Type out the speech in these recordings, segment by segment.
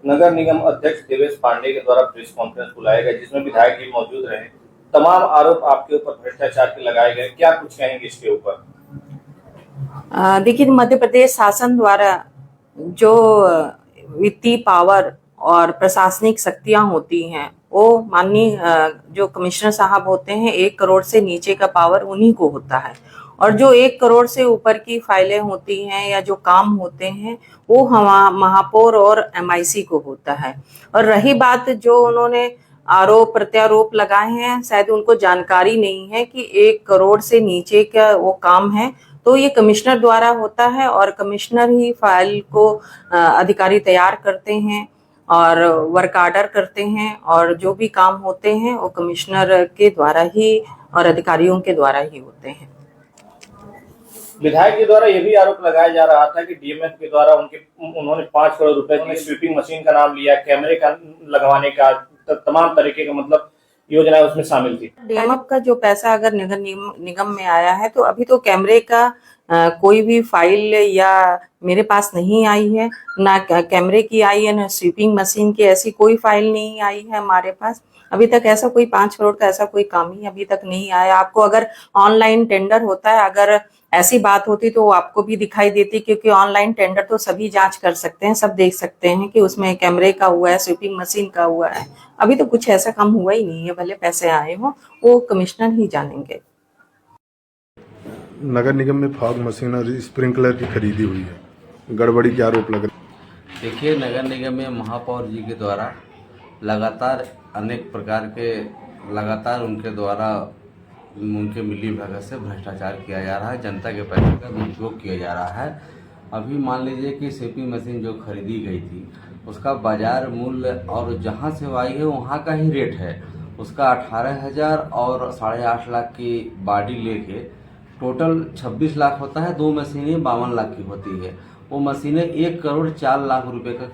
नगर निगम अध्यक्ष देवेश पांडे के द्वारा प्रेस कॉन्फ्रेंस बुलाया गया, जिसमें विधायक भी मौजूद रहे। तमाम आरोप आपके ऊपर भ्रष्टाचार के लगाए गए, क्या कुछ कहेंगे इसके ऊपर? देखिए, मध्य प्रदेश शासन द्वारा जो वित्तीय पावर और प्रशासनिक शक्तियां होती हैं, वो माननीय जो कमिश्नर साहब होते हैं, 1 करोड़ से नीचे का पावर उन्हीं को होता है। और जो 1 करोड़ से ऊपर की फाइलें होती हैं या जो काम होते हैं, वो हम महापौर और MIC को होता है। और रही बात जो उन्होंने आरोप प्रत्यारोप लगाए हैं, शायद उनको जानकारी नहीं है कि 1 करोड़ से नीचे का वो काम है तो ये कमिश्नर द्वारा होता है और कमिश्नर ही फाइल को अधिकारी तैयार करते हैं और वर्क आर्डर करते हैं, और जो भी काम होते हैं वो कमिश्नर के द्वारा ही और अधिकारियों के द्वारा ही होते हैं। विधायक के द्वारा यह भी आरोप लगाया जा रहा था कि DMF के द्वारा उन्होंने 5 करोड़ रुपए की स्वीपिंग मशीन का नाम लिया, कैमरे का लगवाने का, तमाम तरीके का मतलब योजनाएं उसमें शामिल थी। DMF का जो पैसा अगर नगर निगम में आया है तो अभी तो कैमरे का कोई भी फाइल या मेरे पास नहीं आई है, ना कैमरे की आई है, ना स्वीपिंग मशीन की ऐसी कोई फाइल नहीं आई है हमारे पास। अभी तक ऐसा कोई 5 करोड़ का ऐसा कोई काम ही अभी तक नहीं आया। आपको अगर ऑनलाइन टेंडर होता है, अगर ऐसी बात होती तो आपको भी दिखाई देती, क्योंकि ऑनलाइन टेंडर तो सभी जांच कर सकते हैं, सब देख सकते हैं कि उसमें कैमरे का हुआ है, स्वीपिंग मशीन का हुआ है। अभी तो कुछ ऐसा काम हुआ ही नहीं है, भले पैसे आए हो, वो कमिश्नर ही जानेंगे। नगर निगम में फॉग मशीन और स्प्रिंकलर की खरीदी हुई है, गड़बड़ी के आरोप लग रहे। देखिए, नगर निगम में महापौर जी के द्वारा लगातार अनेक प्रकार के उनके द्वारा उनके मिली भगत से भ्रष्टाचार किया जा रहा है, जनता के पैसे का दुरुपयोग किया जा रहा है। अभी मान लीजिए कि स्वीपिंग मशीन जो खरीदी गई थी उसका बाजार मूल्य और जहां से वो आई है वहां का ही रेट है, उसका 18,000 और 8.5 लाख की बॉडी लेके टोटल 26 लाख होता है। 2 मशीनें 52 लाख की होती है। वो मशीनें 1 करोड़ 4 लाख रुपए का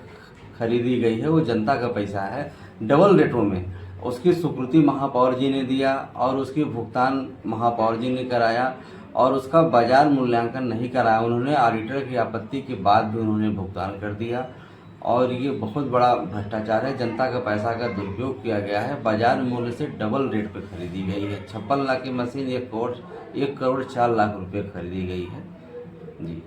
खरीदी गई है, वो जनता का पैसा है, डबल रेटों में। उसकी स्वीकृति महापौर जी ने दिया और उसकी भुगतान महापौर जी ने कराया और उसका बाजार मूल्यांकन नहीं कराया उन्होंने। ऑडिटर की आपत्ति के बाद भी उन्होंने भुगतान कर दिया और ये बहुत बड़ा भ्रष्टाचार है। जनता का पैसा का दुरुपयोग किया गया है। बाजार मूल्य से डबल रेट पे खरीदी गई है। 56 लाख की मशीन 1 करोड़ 4 लाख रुपए खरीदी गई है जी।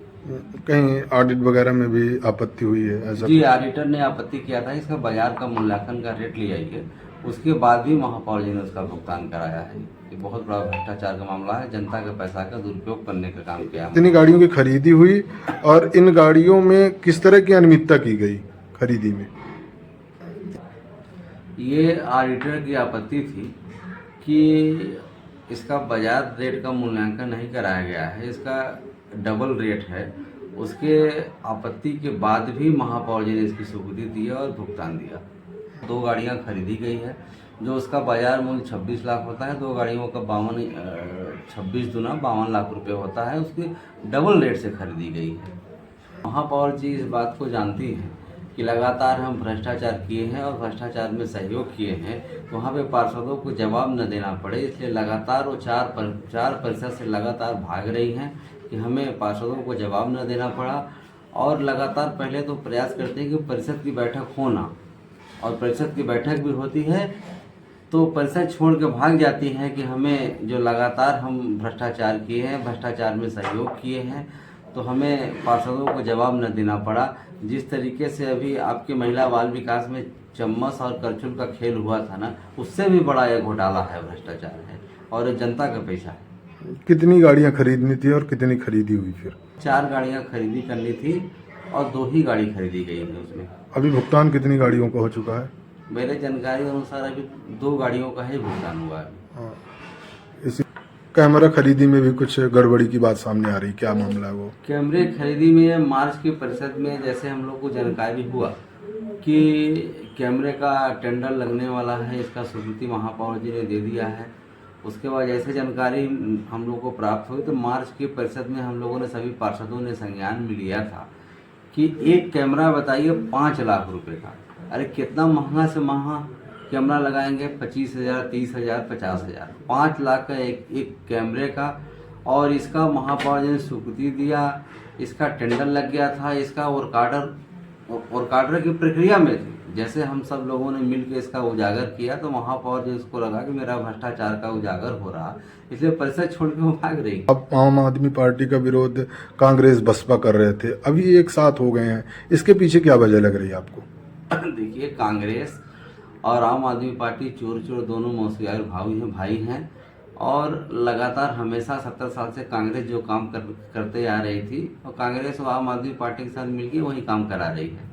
कहीं ऑडिट वगैरह में भी आपत्ति हुई है ऐसा? जी, ऑडिटर ने आपत्ति किया था, इसका बाजार का मूल्यांकन का रेट ले आइए, उसके बाद भी महापौर जी ने उसका भुगतान कराया है। ये बहुत बड़ा भ्रष्टाचार का मामला है, जनता के पैसा का दुरुपयोग करने का काम किया। इतनी गाड़ियों की खरीदी हुई और इन गाड़ियों में किस तरह की अनियमितता की गई खरीदी में? ये ऑडिटर की आपत्ति थी कि इसका बाजार रेट का मूल्यांकन नहीं कराया गया है, इसका डबल रेट है। उसके आपत्ति के बाद भी महापौर जी ने इसकी स्वीकृति दी और भुगतान दिया। 2 गाड़ियां खरीदी गई है, जो उसका बाजार मूल्य 26 लाख होता है। 2 गाड़ियों का 26 दूना 52 लाख रुपए होता है, उसकी डबल रेट से खरीदी गई है। महापौर जी इस बात को जानती हैं कि लगातार हम भ्रष्टाचार किए हैं और भ्रष्टाचार में सहयोग किए हैं, तो वहाँ पे पार्षदों को जवाब न देना पड़े, इसलिए लगातार वो 4% से लगातार भाग रही हैं कि हमें पार्षदों को जवाब न देना पड़ा। और लगातार पहले तो प्रयास करते हैं कि परिषद की बैठक होना, और परिषद की बैठक भी होती है तो परिषद छोड़ के भाग जाती हैं कि हमें जो लगातार हम भ्रष्टाचार किए हैं, भ्रष्टाचार में सहयोग किए हैं, तो हमें पार्षदों को जवाब न देना पड़ा। जिस तरीके से अभी आपके महिला बाल विकास में चम्मच और करछुल का खेल हुआ था ना, उससे भी बड़ा यह घोटाला है, भ्रष्टाचार है और जनता का पैसा है। कितनी गाड़ियां खरीदनी थी और कितनी खरीदी हुई? फिर 4 गाड़ियां खरीदी करनी थी और 2 ही गाड़ी खरीदी गई है उसमें। अभी भुगतान कितनी गाड़ियों का हो चुका है? मेरे जानकारी अनुसार अभी 2 गाड़ियों का ही भुगतान हुआ है। हाँ। इसी कैमरा खरीदी में भी कुछ गड़बड़ी की बात सामने आ रही, क्या मामला है वो? कैमरे खरीदी में मार्च की परिषद में जैसे हम लोग को जानकारी हुआ कि कैमरे का टेंडर लगने वाला है, इसका स्वीकृति महापौर जी ने दे दिया है। उसके बाद जैसे जानकारी हम लोग को प्राप्त हुई तो मार्च की परिषद में हम लोगों ने सभी पार्षदों ने संज्ञान में लिया था कि एक कैमरा बताइए 5 लाख रुपए का। अरे कितना महंगा से महंगा कैमरा लगाएंगे, 25,000, 30,000, 50,000, 5 लाख का एक कैमरे का। और इसका महापौर जी ने स्वीकृति दिया, इसका टेंडर लग गया था, इसका वर्क आर्डर और काटने की प्रक्रिया में थे। जैसे हम सब लोगों ने मिलकर इसका उजागर किया तो महापौर जी उसको लगा कि मेरा भ्रष्टाचार का उजागर हो रहा, इसलिए परिषद छोड़ के वो भाग रही। अब आम आदमी पार्टी का विरोध कांग्रेस बसपा कर रहे थे, अभी एक साथ हो गए हैं, इसके पीछे क्या वजह लग रही है आपको? देखिए, कांग्रेस और आम आदमी पार्टी चोर चोर दोनों मौसियार भाई हैं और लगातार हमेशा 70 साल से कांग्रेस जो काम करते आ रही थी और कांग्रेस और आम आदमी पार्टी के साथ मिलकर वही काम करा रही है।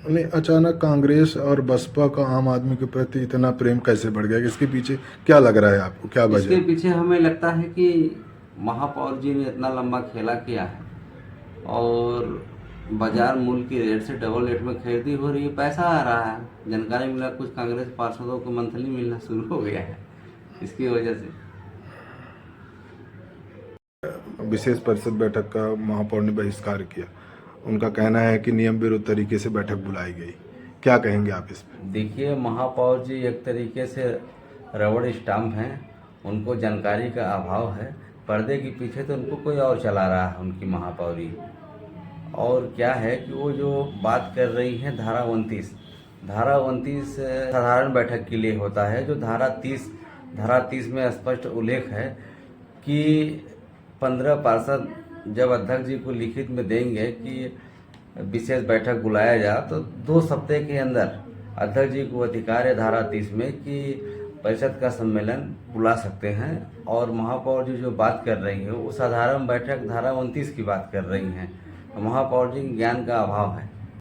नहीं, अचानक कांग्रेस और बसपा का आम आदमी के प्रति इतना प्रेम कैसे बढ़ गया? इसके पीछे क्या लग रहा है आपको, क्या वजह? इसके पीछे हमें लगता है कि महापौर जी ने इतना लंबा खेला किया है और बाजार मूल्य की रेट से डबल रेट में खरीदी हो रही है, पैसा आ रहा है। जानकारी मिला कुछ कांग्रेस पार्षदों को मंथली मिलना शुरू हो गया है, इसकी वजह से। विशेष परिषद बैठक का महापौर ने बहिष्कार किया, उनका कहना है कि नियम विरुद्ध तरीके से बैठक बुलाई गई, क्या कहेंगे आप इस पर? देखिए, महापौर जी एक तरीके से रबड़ स्टाम्प हैं, उनको जानकारी का अभाव है। पर्दे के पीछे तो उनको कोई और चला रहा है उनकी महापौरी। और क्या है कि वो जो बात कर रही हैं धारा 29 साधारण बैठक के लिए होता है, जो धारा 30 में स्पष्ट उल्लेख है कि 15 पार्षद जब अध्यक्ष जी को लिखित में देंगे कि विशेष बैठक बुलाया जा तो 2 सप्ताह के अंदर अध्यक्ष जी को अधिकार है धारा 30 में कि परिषद का सम्मेलन बुला सकते हैं। और महापौर जी जो बात कर रही है वो साधारण बैठक धारा 29 की बात कर रही हैं। तो महापौर जी ज्ञान का अभाव है।